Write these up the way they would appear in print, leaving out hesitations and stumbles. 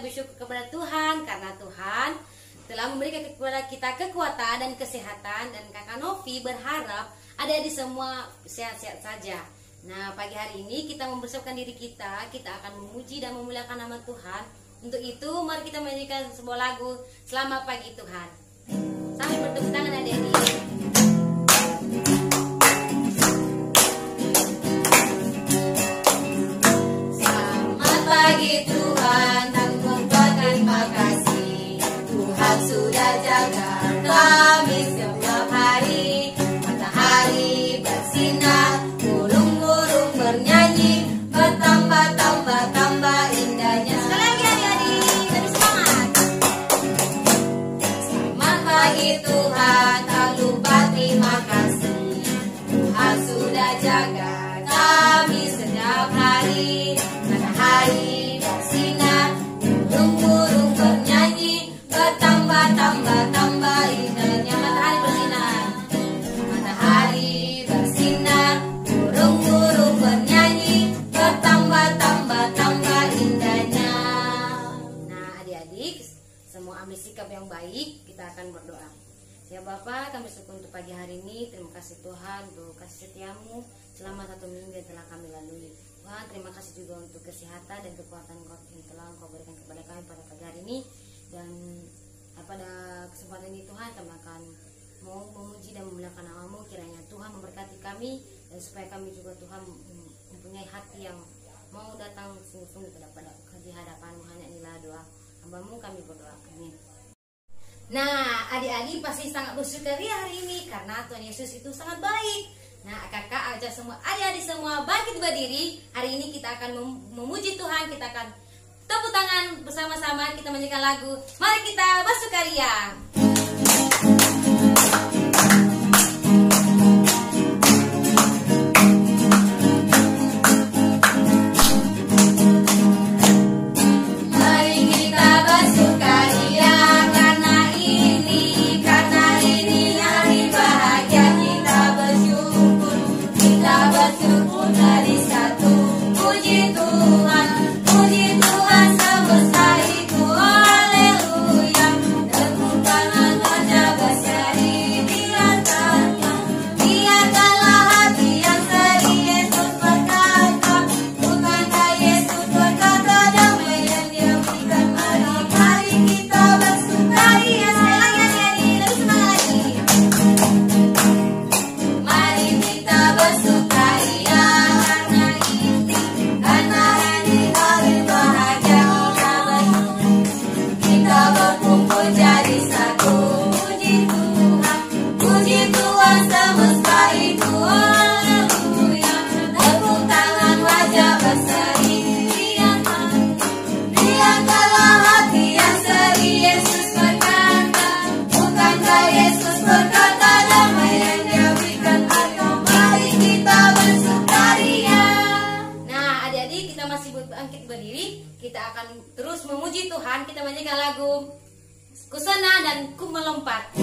bersyukur kepada Tuhan karena Tuhan telah memberikan kepada kita kekuatan dan kesehatan, dan Kakak Novi berharap adik-adik semua sehat-sehat saja. Nah, pagi hari ini kita mempersiapkan diri kita akan memuji dan memuliakan nama Tuhan. Untuk itu mari kita menyanyikan sebuah lagu Selamat Pagi Tuhan. Sambil bertepuk tangan adik-adik. Selamat pagi Tuhan, terima kasih. Tuhan sudah jaga kami setiap hari. Matahari bersinar, burung-burung bernyanyi, bertambah indahnya. Sekali lagi adik-adik, lebih semangat. Selamat pagi Tuhan, tak lupa terima kasih. Tuhan sudah jaga kami setiap hari. Matahari bersinar, burung-burung bernyanyi, bertambah indahnya. Matahari bersinar, burung-burung bernyanyi, bertambah indahnya. Nah, adik-adik, semua ambil sikap yang baik, kita akan berdoa. Ya Bapak, kami bersyukur untuk pagi hari ini. Terima kasih Tuhan untuk kasih setiamu selama 1 minggu yang telah kami lalui. Tuhan, terima kasih juga untuk kesehatan dan kekuatan yang telah Engkau berikan kepada kami pada pagi hari ini. Dan pada kesempatan ini Tuhan, kami akan mau memuji dan memuliakan nama-Mu. Kiranya Tuhan memberkati kami, dan supaya kami juga Tuhan mempunyai hati yang mau datang sungguh-sungguh di hadapan-Mu. Hanya inilah doa hamba-Mu, kami berdoa. Amin. Nah, adik-adik pasti sangat bersukaria hari ini karena Tuhan Yesus itu sangat baik. Nah, kakak ajak semua adik-adik semua bangkit berdiri. Hari ini kita akan memuji Tuhan. Kita akan tepuk tangan bersama-sama, kita menyanyikan lagu Mari Kita Bersukaria. Semesta itu, haleluya. Tepuk tangan wajah bangkit berdiri, kita akan terus memuji Tuhan. Kita menyanyikan lagu Kusana dan Ku Melompat.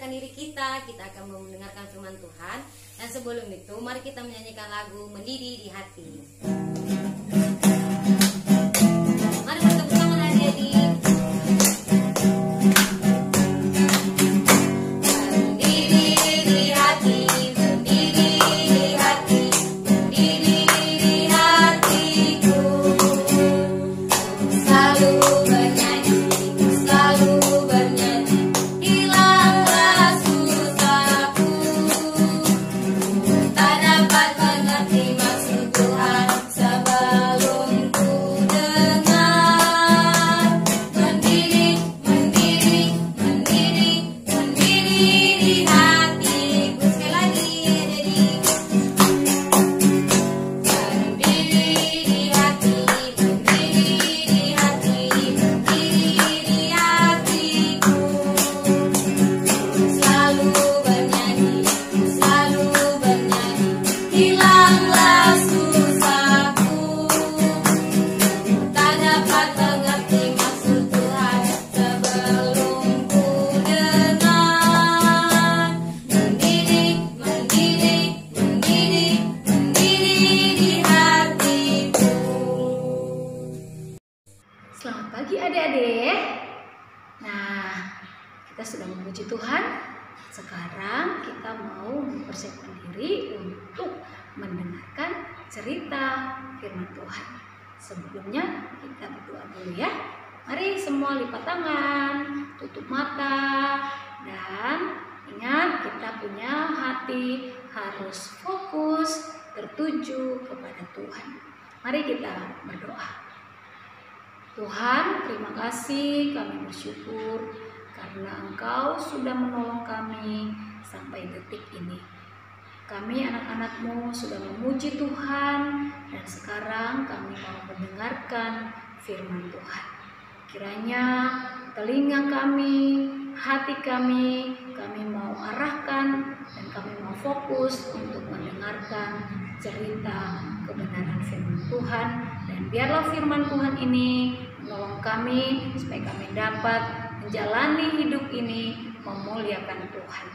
Diri kita akan mendengarkan firman Tuhan. Dan sebelum itu mari kita menyanyikan lagu Mendidih di Hati. Mari bertepuk tangan adik-adik. Sudah memuji Tuhan. Sekarang kita mau mempersiapkan diri untuk mendengarkan cerita firman Tuhan. Sebelumnya kita berdoa dulu ya. Mari semua lipat tangan, tutup mata, dan ingat kita punya hati harus fokus tertuju kepada Tuhan. Mari kita berdoa. Tuhan, terima kasih, kami bersyukur karena Engkau sudah menolong kami sampai detik ini. Kami anak-anak-Mu sudah memuji Tuhan, dan sekarang kami mau mendengarkan firman Tuhan. Kiranya telinga kami, hati kami mau arahkan dan kami mau fokus untuk mendengarkan cerita kebenaran firman Tuhan. Dan biarlah firman Tuhan ini menolong kami supaya kami dapat menjalani hidup ini memuliakan Tuhan.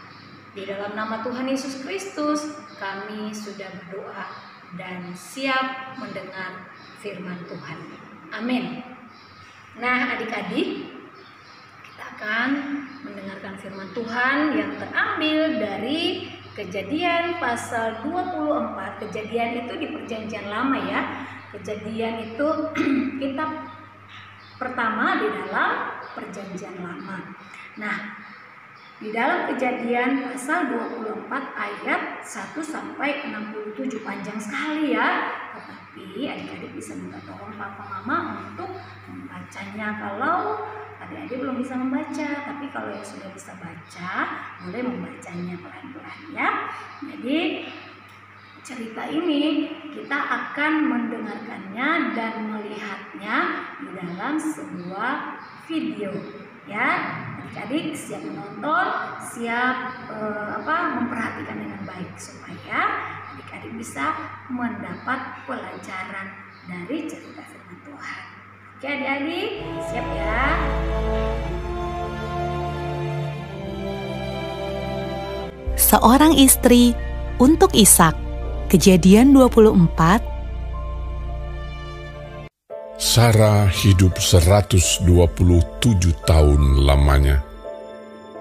Di dalam nama Tuhan Yesus Kristus kami sudah berdoa dan siap mendengar firman Tuhan. Amin. Nah, adik-adik, kita akan mendengarkan firman Tuhan yang terambil dari Kejadian pasal 24. Kejadian itu di Perjanjian Lama ya. Kejadian itu kitab pertama di dalam Perjanjian Lama. Nah, di dalam Kejadian pasal 24 ayat 1 sampai 67, panjang sekali ya. Tetapi adik-adik bisa minta tolong papa mama untuk membacanya kalau adik-adik belum bisa membaca. Tapi kalau yang sudah bisa baca, boleh membacanya pelan-pelan ya. Jadi cerita ini kita akan mendengarkannya dan melihatnya di dalam sebuah video ya. Adik-adik siap menonton, siap memperhatikan dengan baik supaya adik-adik bisa mendapat pelajaran dari cerita firman Tuhan. Oke adik-adik, siap ya? seorang istri untuk Ishak. Kejadian 24. Sarah hidup 127 tahun lamanya.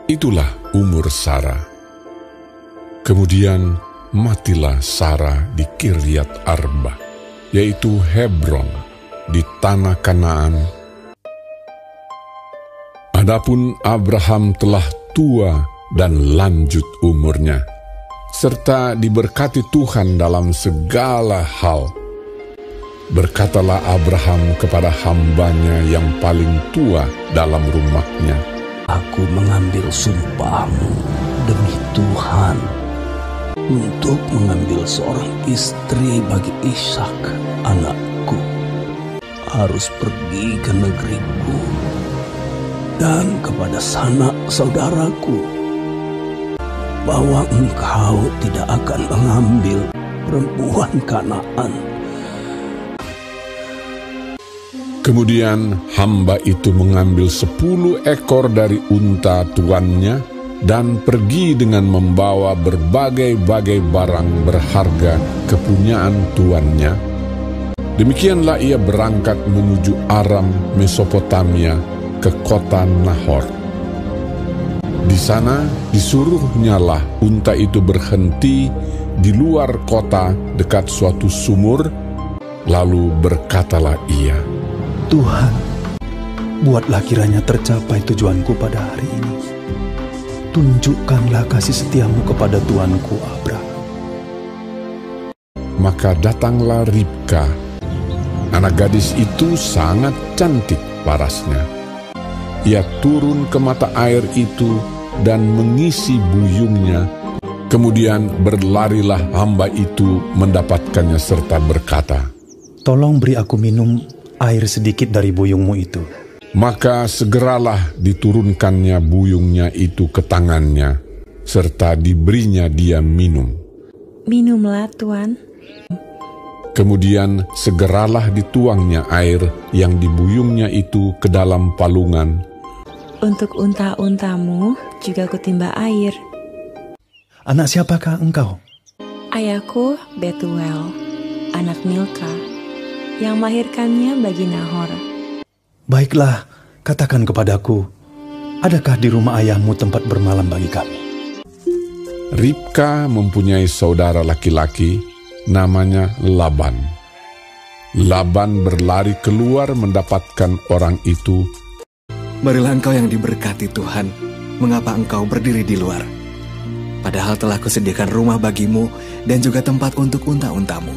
Itulah umur Sarah. Kemudian matilah Sarah di Kiryat Arba, yaitu Hebron, di tanah Kanaan. Adapun Abraham telah tua dan lanjut umurnya, serta diberkati Tuhan dalam segala hal. Berkatalah Abraham kepada hambanya yang paling tua dalam rumahnya, Aku mengambil sumpahmu demi Tuhan untuk mengambil seorang istri bagi Ishak anakku. Harus pergi ke negeriku dan kepada sanak saudaraku, bahwa engkau tidak akan mengambil perempuan Kanaan. Kemudian hamba itu mengambil 10 ekor dari unta tuannya dan pergi dengan membawa berbagai-bagai barang berharga kepunyaan tuannya. Demikianlah ia berangkat menuju Aram, Mesopotamia, ke kota Nahor. Di sana disuruhnyalah unta itu berhenti di luar kota dekat suatu sumur, lalu berkatalah ia, Tuhan, buatlah kiranya tercapai tujuanku pada hari ini. Tunjukkanlah kasih setiamu kepada tuanku Abraham. Maka datanglah Ribka. Anak gadis itu sangat cantik parasnya. Ia turun ke mata air itu dan mengisi buyungnya. Kemudian berlarilah hamba itu mendapatkannya serta berkata, Tolong beri aku minum air sedikit dari buyungmu itu. Maka segeralah diturunkannya buyungnya itu ke tangannya, serta diberinya dia minum. Minumlah, Tuan. Kemudian segeralah dituangnya air yang di buyungnya itu ke dalam palungan. Untuk unta-untamu juga kutimba air. Anak siapakah engkau? Ayahku Betuel, anak Milka, yang melahirkannya bagi Nahor. Baiklah, katakan kepadaku, adakah di rumah ayahmu tempat bermalam bagi kami? Ribka mempunyai saudara laki-laki, namanya Laban. Laban berlari keluar mendapatkan orang itu. Marilah engkau yang diberkati Tuhan, mengapa engkau berdiri di luar? Padahal telah kusediakan rumah bagimu dan juga tempat untuk unta-untamu.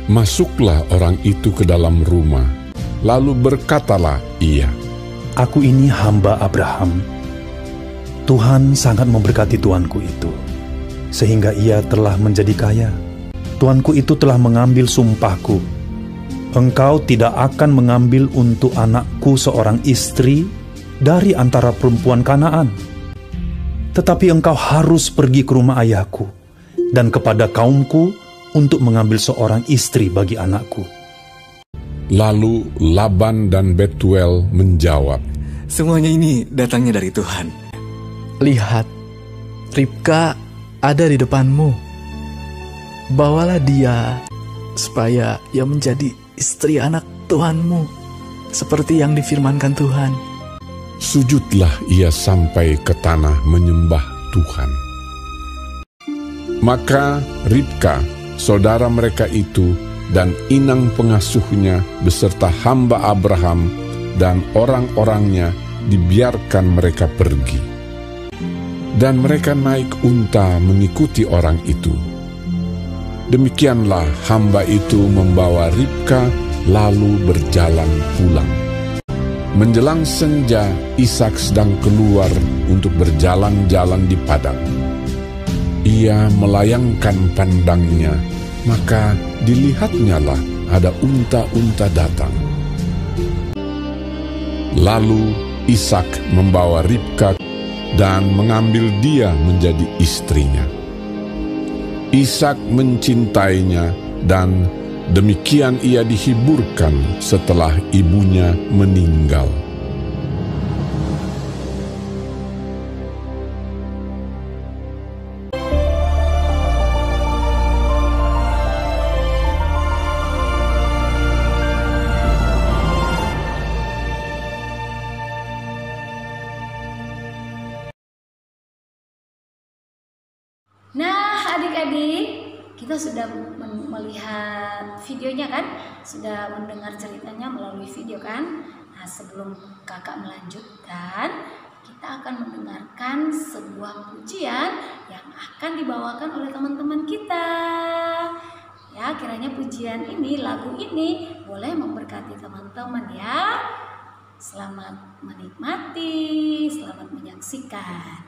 Masuklah orang itu ke dalam rumah, lalu berkatalah ia, Aku ini hamba Abraham. Tuhan sangat memberkati tuanku itu, sehingga ia telah menjadi kaya. Tuanku itu telah mengambil sumpahku. Engkau tidak akan mengambil untuk anakku seorang istri dari antara perempuan Kanaan. Tetapi engkau harus pergi ke rumah ayahku dan kepada kaumku untuk mengambil seorang istri bagi anakku. Lalu Laban dan Betuel menjawab, Semuanya ini datangnya dari Tuhan. Lihat, Ribka ada di depanmu. Bawalah dia, supaya ia menjadi istri anak Tuhanmu, seperti yang difirmankan Tuhan. Sujudlah ia sampai ke tanah menyembah Tuhan. Maka Ribka, saudara mereka itu, dan inang pengasuhnya beserta hamba Abraham dan orang-orangnya dibiarkan mereka pergi. Dan mereka naik unta mengikuti orang itu. Demikianlah hamba itu membawa Ribka lalu berjalan pulang. Menjelang senja, Ishak sedang keluar untuk berjalan-jalan di padang. Ia melayangkan pandangnya, maka dilihatnyalah ada unta-unta datang. Lalu Ishak membawa Ribka dan mengambil dia menjadi istrinya. Ishak mencintainya dan demikian ia dihiburkan setelah ibunya meninggal. adik-adik, kita sudah melihat videonya kan? Sudah mendengar ceritanya melalui video kan? Nah, sebelum kakak melanjutkan, kita akan mendengarkan sebuah pujian yang akan dibawakan oleh teman-teman kita. Ya, kiranya pujian ini, lagu ini boleh memberkati teman-teman ya. Selamat menikmati, selamat menyaksikan.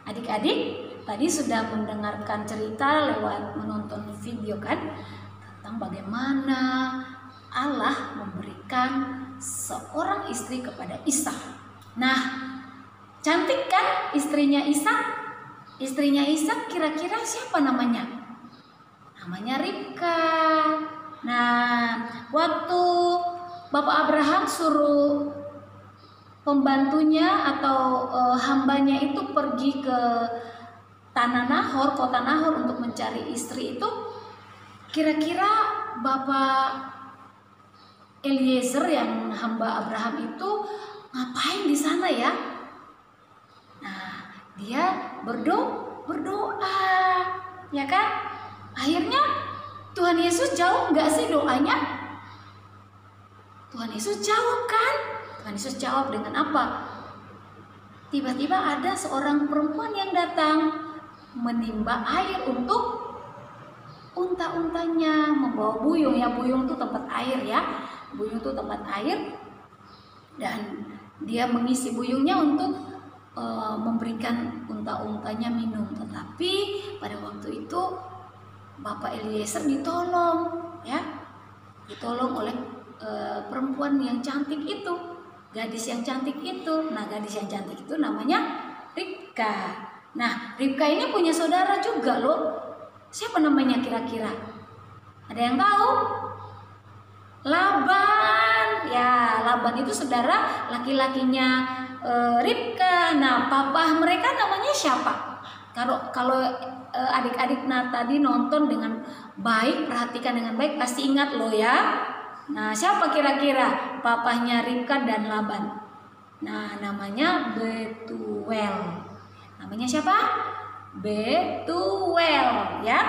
Adik-adik tadi sudah mendengarkan cerita lewat menonton video kan, tentang bagaimana Allah memberikan seorang istri kepada Ishak. Nah, cantik kan istrinya Ishak? Istrinya Ishak kira-kira siapa namanya? Namanya Ribka. Nah, waktu Bapak Abraham suruh pembantunya atau hambanya itu pergi ke tanah Nahor, kota Nahor untuk mencari istri itu, kira-kira Bapak Eliezer yang hamba Abraham itu ngapain di sana ya? Nah, dia berdoa, ya kan? Akhirnya Tuhan Yesus jawab nggak sih doanya? Tuhan Yesus jawab kan? Tuhan Yesus jawab dengan apa? Tiba-tiba ada seorang perempuan yang datang menimba air untuk unta-untanya, membawa buyung ya, buyung itu tempat air ya, buyung itu tempat air, dan dia mengisi buyungnya untuk memberikan unta-untanya minum. Tetapi pada waktu itu Bapak Eliezer ditolong ya, ditolong oleh perempuan yang cantik itu, gadis yang cantik itu. Nah, gadis yang cantik itu namanya Ribka. Nah, Ribka ini punya saudara juga loh. Siapa namanya kira-kira? Ada yang tahu? Laban. Ya, Laban itu saudara laki-lakinya Ribka. Nah, papa mereka namanya siapa? Kalau adik-adik tadi nonton dengan baik, perhatikan dengan baik, pasti ingat loh ya. Nah, siapa kira-kira papahnya Ribka dan Laban? Nah, namanya Betuel. Namanya siapa? Betuel ya.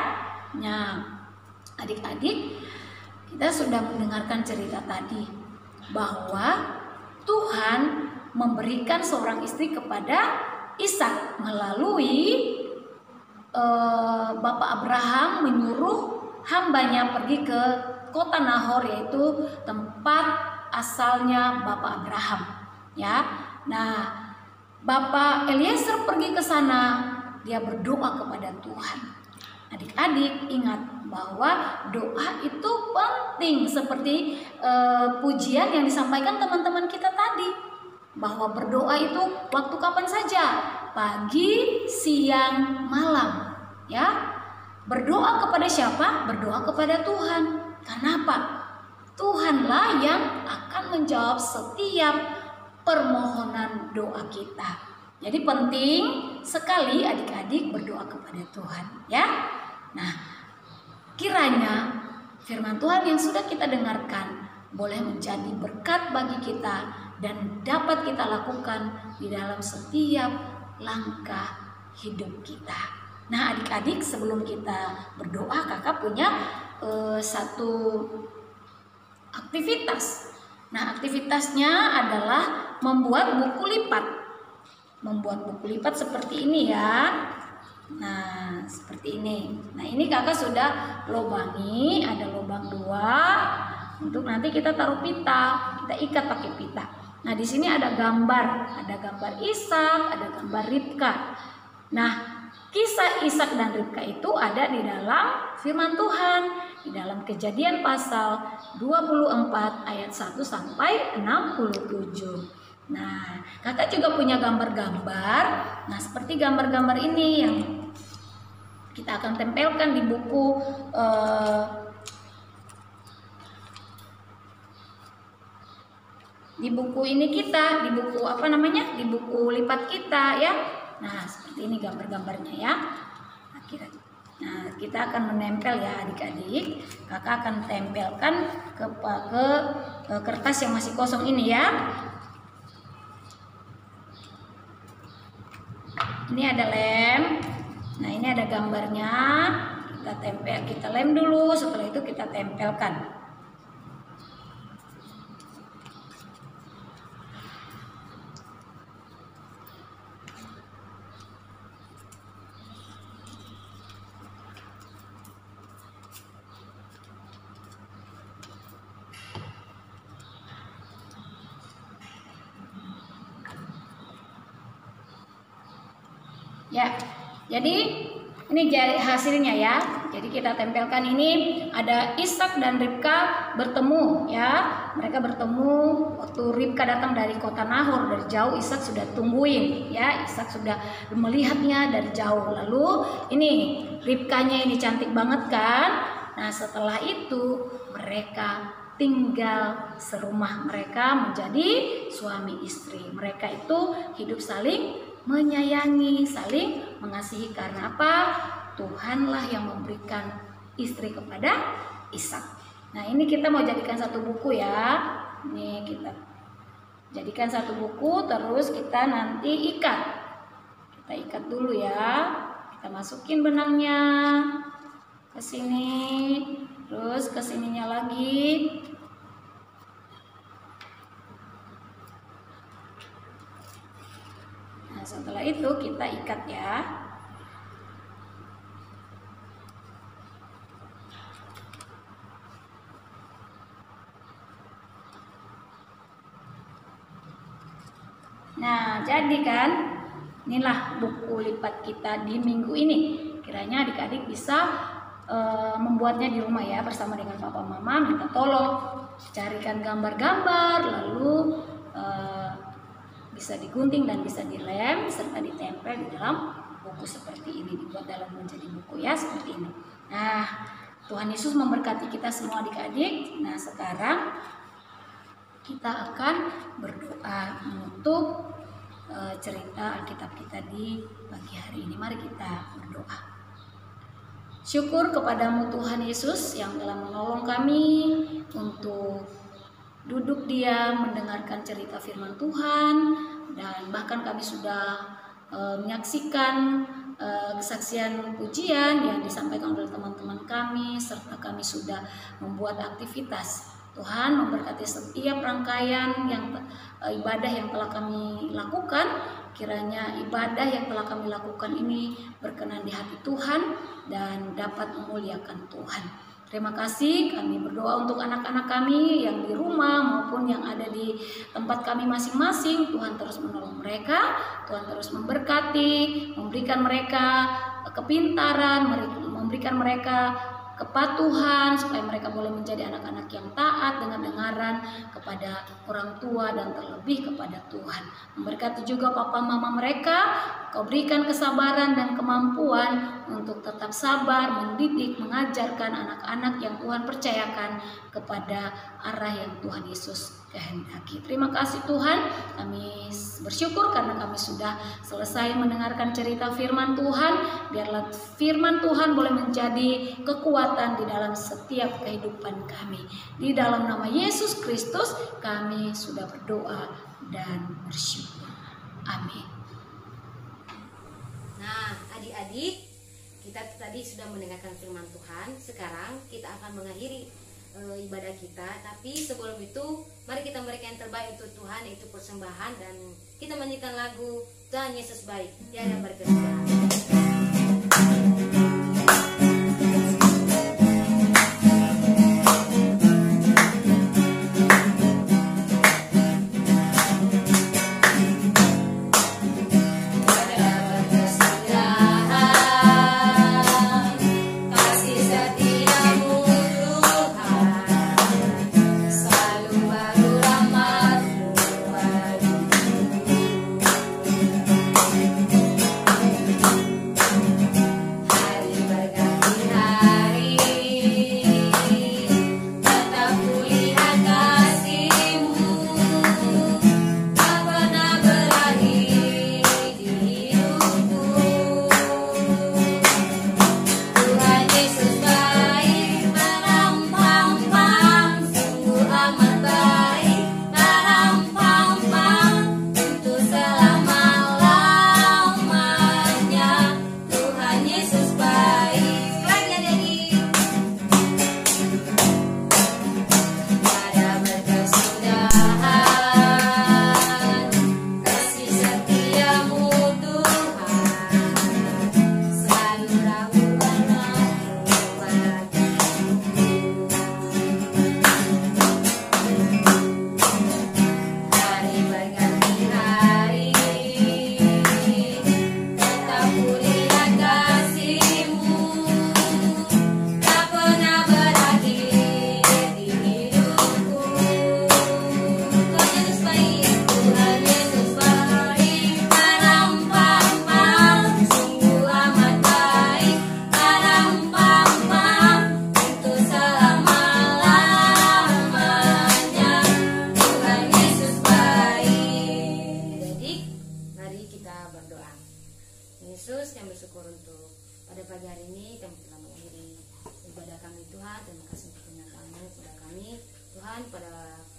Nah, adik-adik, kita sudah mendengarkan cerita tadi bahwa Tuhan memberikan seorang istri kepada Ishak melalui Bapak Abraham menyuruh hambanya pergi ke kota Nahor, yaitu tempat asalnya Bapak Abraham ya. Nah, Bapak Eliezer pergi ke sana, dia berdoa kepada Tuhan. adik-adik ingat bahwa doa itu penting seperti pujian yang disampaikan teman-teman kita tadi, bahwa berdoa itu waktu kapan saja, pagi, siang, malam, ya. Berdoa kepada siapa? Berdoa kepada Tuhan. Kenapa? Tuhanlah yang akan menjawab setiap permohonan doa kita. Jadi penting sekali adik-adik berdoa kepada Tuhan, ya. Nah, kiranya firman Tuhan yang sudah kita dengarkan boleh menjadi berkat bagi kita dan dapat kita lakukan di dalam setiap langkah hidup kita. Nah, adik-adik, sebelum kita berdoa, kakak punya satu aktivitas. Nah, aktivitasnya adalah membuat buku lipat. Membuat buku lipat seperti ini ya. Nah, seperti ini. Nah, ini kakak sudah lobangi, ada lubang 2 untuk nanti kita taruh pita, kita ikat pakai pita. Nah, di sini ada gambar Ishak, ada gambar Ribka. Nah, kisah Ishak dan Ribka itu ada di dalam firman Tuhan, di dalam Kejadian pasal 24 ayat 1 sampai 67. Nah, kakak juga punya gambar-gambar. Nah, seperti gambar-gambar ini yang kita akan tempelkan di buku ini kita, di buku apa namanya? Di buku lipat kita ya. Nah, seperti ini gambar-gambarnya ya. Nah, kita akan menempel ya adik-adik. Kakak akan tempelkan ke kertas yang masih kosong ini ya. Ini ada lem. Nah, ini ada gambarnya. Kita tempel, kita lem dulu. Setelah itu kita tempelkan. Ya, jadi ini hasilnya ya. Jadi kita tempelkan ini ada Ishak dan Ribka bertemu ya. Mereka bertemu waktu Ribka datang dari kota Nahor dari jauh. Ishak sudah tungguin ya. Ishak sudah melihatnya dari jauh. Lalu ini Ribkanya ini cantik banget kan. Nah, setelah itu mereka tinggal serumah, mereka menjadi suami istri. Mereka itu hidup saling menyayangi, saling mengasihi. Karena apa? Tuhanlah yang memberikan istri kepada Ishak. Nah, ini kita mau jadikan satu buku ya. Ini kita jadikan satu buku, terus kita nanti ikat. Kita ikat dulu ya. Kita masukin benangnya ke sini, terus ke sininya lagi. Nah, setelah itu kita ikat ya. Nah, jadi kan inilah buku lipat kita di minggu ini. Kiranya adik-adik bisa membuatnya di rumah ya, bersama dengan papa mama. Minta tolong carikan gambar-gambar, lalu bisa digunting dan bisa dilem serta ditempel di dalam buku seperti ini, dibuat dalam menjadi buku ya, seperti ini. Nah, Tuhan Yesus memberkati kita semua adik-adik. Nah, sekarang kita akan berdoa untuk cerita Alkitab kita di pagi hari ini. Mari kita berdoa. Syukur kepadamu Tuhan Yesus yang telah menolong kami untuk duduk diam mendengarkan cerita firman Tuhan, dan bahkan kami sudah menyaksikan kesaksian pujian yang disampaikan oleh teman-teman kami, serta kami sudah membuat aktivitas. Tuhan memberkati setiap rangkaian yang ibadah yang telah kami lakukan. Kiranya ibadah yang telah kami lakukan ini berkenan di hati Tuhan dan dapat memuliakan Tuhan. Terima kasih, kami berdoa untuk anak-anak kami yang di rumah maupun yang ada di tempat kami masing-masing. Tuhan terus menolong mereka, Tuhan terus memberkati, memberikan mereka kepintaran, memberikan mereka kepatuhan supaya mereka boleh menjadi anak-anak yang taat dengan dengaran kepada orang tua dan terlebih kepada Tuhan. Memberkati juga papa mama mereka, Kau berikan kesabaran dan kemampuan untuk tetap sabar, mendidik, mengajarkan anak-anak yang Tuhan percayakan kepada arah yang Tuhan Yesus kehendaki. Terima kasih Tuhan, kami bersyukur karena kami sudah selesai mendengarkan cerita firman Tuhan. Biarlah firman Tuhan boleh menjadi kekuatan di dalam setiap kehidupan kami. Di dalam nama Yesus Kristus kami sudah berdoa dan bersyukur. Amin. Nah, adik-adik, kita tadi sudah mendengarkan firman Tuhan. Sekarang kita akan mengakhiri ibadah kita. Tapi sebelum itu, mari kita memberikan yang terbaik untuk Tuhan, yaitu persembahan. Dan kita menyanyikan lagu Tuhan Yesus Baik. Tiada berkesudahan. Yesus, kami bersyukur untuk pada pagi hari ini kami telah mengakhiri ibadah kami Tuhan. Terima kasih untuk penyertaan-Mu kepada kami Tuhan. Pada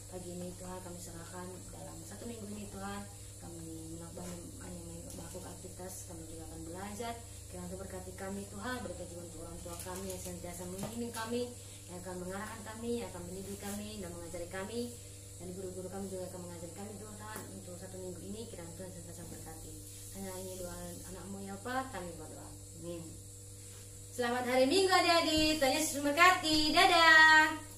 pagi ini Tuhan kami serahkan dalam satu minggu ini Tuhan, kami melakukan aktivitas, kami juga akan belajar. Kiranya Tuhan berkati kami Tuhan, berkati juga untuk orang tua kami yang senantiasa membimbing kami, yang akan mengarahkan kami, yang akan mendidik kami dan mengajari kami, dan guru-guru kami juga akan mengajari kami Tuhan untuk satu minggu ini. Kiranya Tuhan senantiasa berkati. Hanya ini doa anak-Mu ya Pak, kami berdoa. Amin. Selamat hari Minggu adik-adik, Tuhan Yesus memberkati. Dadah.